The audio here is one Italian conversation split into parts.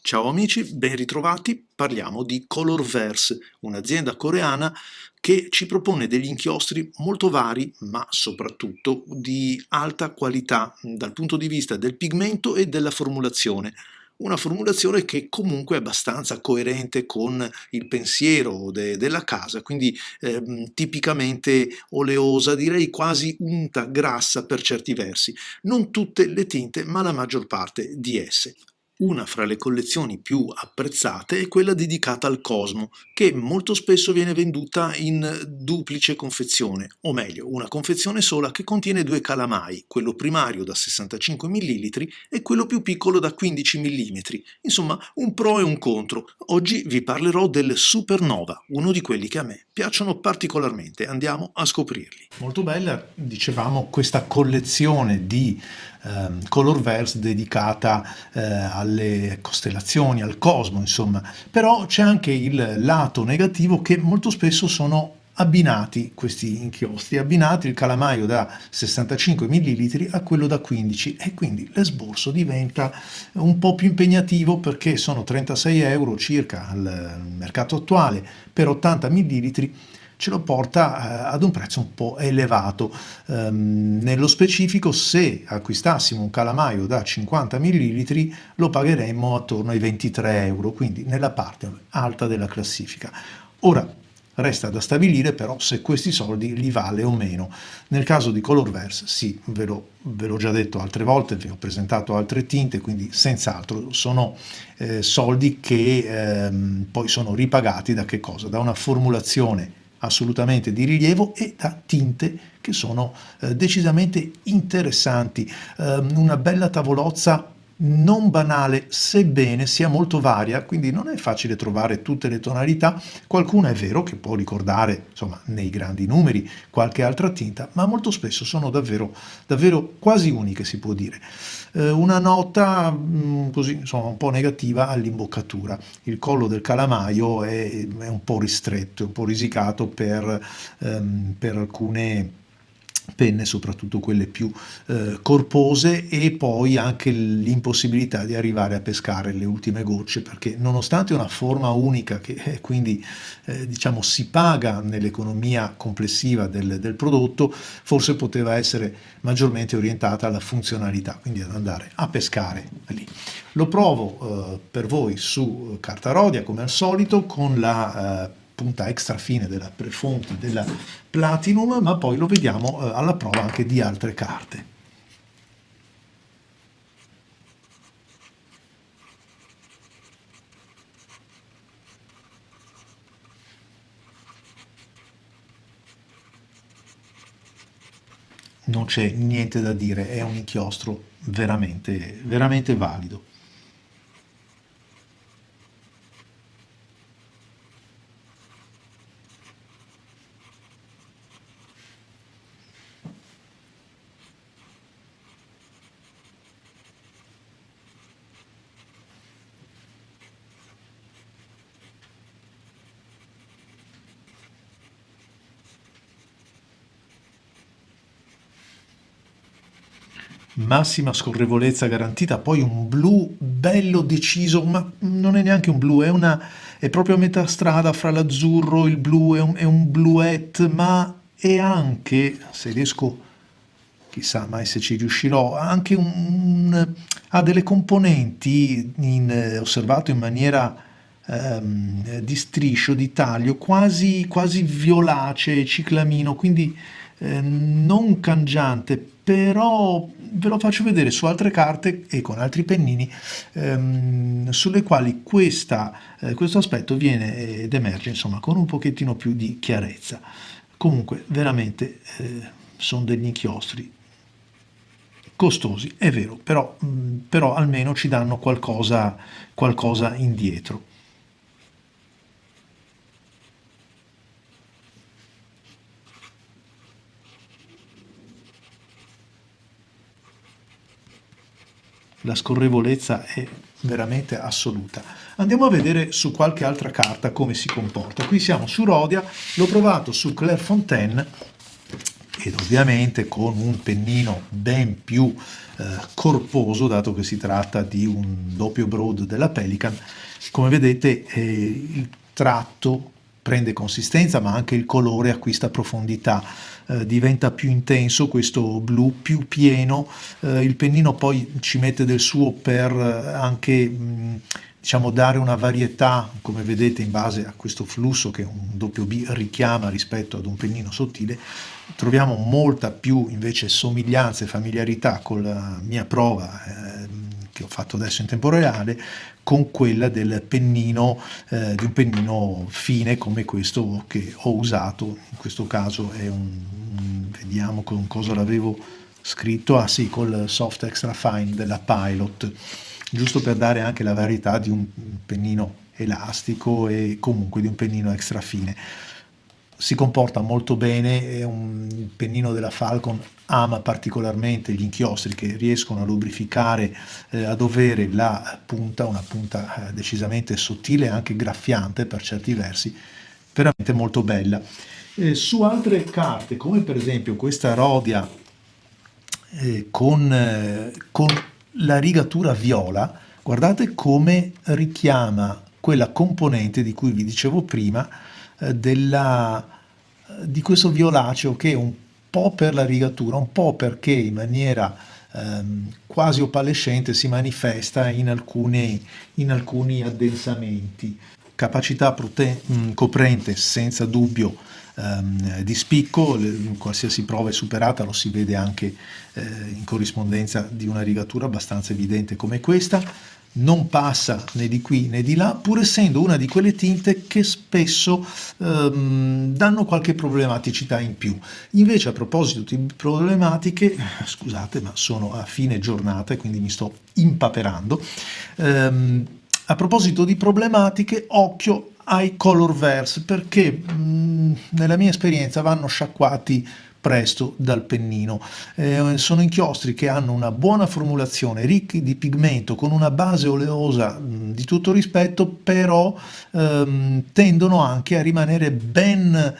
Ciao amici, ben ritrovati. Parliamo di Colorverse, un'azienda coreana che ci propone degli inchiostri molto vari, ma soprattutto di alta qualità dal punto di vista del pigmento e della formulazione. Una formulazione che comunque è abbastanza coerente con il pensiero della casa, quindi tipicamente oleosa, direi quasi unta, grassa per certi versi. Non tutte le tinte, ma la maggior parte di esse. Una fra le collezioni più apprezzate è quella dedicata al Cosmo, che molto spesso viene venduta in duplice confezione, o meglio, una confezione sola che contiene due calamai, quello primario da 65 ml e quello più piccolo da 15 mm. Insomma, un pro e un contro. Oggi vi parlerò del Supernova, uno di quelli che a me piacciono particolarmente. Andiamo a scoprirli. Molto bella, dicevamo, questa collezione di Colorverse dedicata alle costellazioni, al cosmo, insomma. Però c'è anche il lato negativo che molto spesso sono abbinati questi inchiostri, abbinati il calamaio da 65 ml a quello da 15 e quindi l'esborso diventa un po' più impegnativo perché sono 36 euro circa al mercato attuale per 80 ml, ce lo porta ad un prezzo un po' elevato. Nello specifico, se acquistassimo un calamaio da 50 ml lo pagheremmo attorno ai 23 euro, quindi nella parte alta della classifica. Ora, resta da stabilire però se questi soldi li vale o meno. Nel caso di Colorverse, sì, ve l'ho già detto altre volte, vi ho presentato altre tinte, quindi senz'altro sono soldi che poi sono ripagati da che cosa? Da una formulazione assolutamente di rilievo e da tinte che sono decisamente interessanti. Una bella tavolozza non banale, sebbene sia molto varia, quindi non è facile trovare tutte le tonalità. Qualcuna è vero che può ricordare, insomma, nei grandi numeri qualche altra tinta, ma molto spesso sono davvero, davvero quasi uniche, si può dire. Una nota così, insomma, un po' negativa all'imboccatura. Il collo del calamaio è un po' ristretto, un po' risicato per alcune penne, soprattutto quelle più corpose, e poi anche l'impossibilità di arrivare a pescare le ultime gocce, perché nonostante una forma unica che quindi diciamo si paga nell'economia complessiva del prodotto, forse poteva essere maggiormente orientata alla funzionalità, quindi ad andare a pescare lì. Lo provo per voi su carta Rhodia come al solito con la punta extra fine della Prefonti della Platinum, ma poi lo vediamo alla prova anche di altre carte. Non c'è niente da dire, è un inchiostro veramente, veramente valido. Massima scorrevolezza garantita, poi un blu bello deciso, ma non è neanche un blu, è proprio a metà strada fra l'azzurro e il blu, è un bluette, ma è anche, se riesco, chissà mai se ci riuscirò, ha anche ha delle componenti osservato in maniera di striscio, di taglio, quasi, quasi violacee, ciclamino, quindi non cangiante, però ve lo faccio vedere su altre carte e con altri pennini sulle quali questo aspetto viene ed emerge, insomma, con un pochettino più di chiarezza. Comunque, veramente sono degli inchiostri costosi, è vero, però almeno ci danno qualcosa indietro. La scorrevolezza è veramente assoluta. Andiamo a vedere su qualche altra carta come si comporta. Qui siamo su Rhodia, l'ho provato su Clairefontaine ed ovviamente con un pennino ben più corposo, dato che si tratta di un doppio broad della Pelican. Come vedete il tratto prende consistenza, ma anche il colore acquista profondità, diventa più intenso questo blu, più pieno, il pennino poi ci mette del suo per anche diciamo dare una varietà, come vedete, in base a questo flusso che un doppio B richiama rispetto ad un pennino sottile. Troviamo molta più invece somiglianza e familiarità con la mia prova che ho fatto adesso in tempo reale con quella del pennino, di un pennino fine come questo che ho usato. In questo caso è vediamo con cosa l'avevo scritto, ah sì, col Soft Extra Fine della Pilot, giusto per dare anche la varietà di un pennino elastico e comunque di un pennino extra fine. Si comporta molto bene, è un pennino della Falcon, ama particolarmente gli inchiostri che riescono a lubrificare a dovere la punta, una punta decisamente sottile, anche graffiante per certi versi, veramente molto bella. Su altre carte, come per esempio questa Rhodia con la rigatura viola, guardate come richiama quella componente di cui vi dicevo prima, di questo violaceo che è un po' per la rigatura, un po' perché in maniera quasi opalescente si manifesta in alcuni addensamenti. Capacità coprente senza dubbio di spicco, qualsiasi prova è superata, lo si vede anche in corrispondenza di una rigatura abbastanza evidente come questa. Non passa né di qui né di là, pur essendo una di quelle tinte che spesso danno qualche problematicità in più. Invece, a proposito di problematiche, scusate, ma sono a fine giornata e quindi mi sto impaperando, a proposito di problematiche, occhio ai Colorverse, perché nella mia esperienza vanno sciacquati presto dal pennino. Sono inchiostri che hanno una buona formulazione, ricchi di pigmento, con una base oleosa di tutto rispetto, però tendono anche a rimanere ben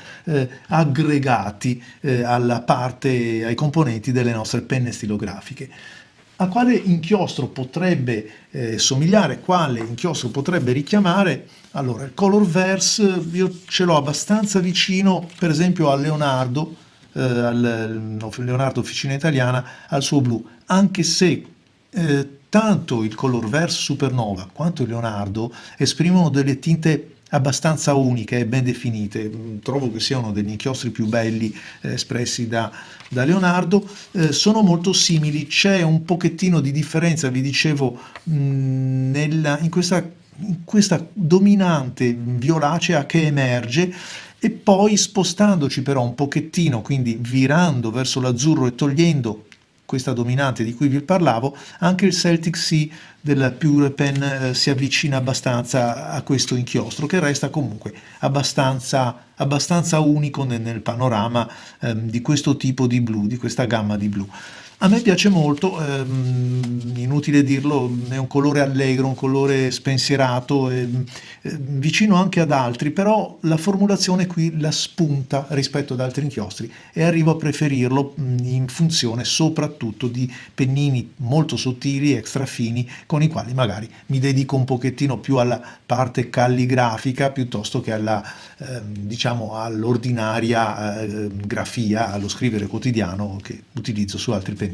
aggregati ai componenti delle nostre penne stilografiche. A quale inchiostro potrebbe somigliare, quale inchiostro potrebbe richiamare? Allora, il Colorverse io ce l'ho abbastanza vicino, per esempio, al Leonardo, Leonardo Officina Italiana, al suo blu, anche se tanto il Colorverse Supernova quanto il Leonardo esprimono delle tinte abbastanza uniche e ben definite. Trovo che siano degli inchiostri più belli espressi da Leonardo, sono molto simili, c'è un pochettino di differenza, vi dicevo, in questa dominante violacea che emerge, e poi spostandoci però un pochettino, quindi virando verso l'azzurro e togliendo questa dominante di cui vi parlavo, anche il Celtic Sea della Pure Pen si avvicina abbastanza a questo inchiostro, che resta comunque abbastanza unico nel panorama di questo tipo di blu, di questa gamma di blu. A me piace molto, inutile dirlo, è un colore allegro, un colore spensierato, vicino anche ad altri, però la formulazione qui la spunta rispetto ad altri inchiostri e arrivo a preferirlo in funzione soprattutto di pennini molto sottili, extra fini, con i quali magari mi dedico un pochettino più alla parte calligrafica piuttosto che diciamo all'ordinaria grafia, allo scrivere quotidiano che utilizzo su altri pennini.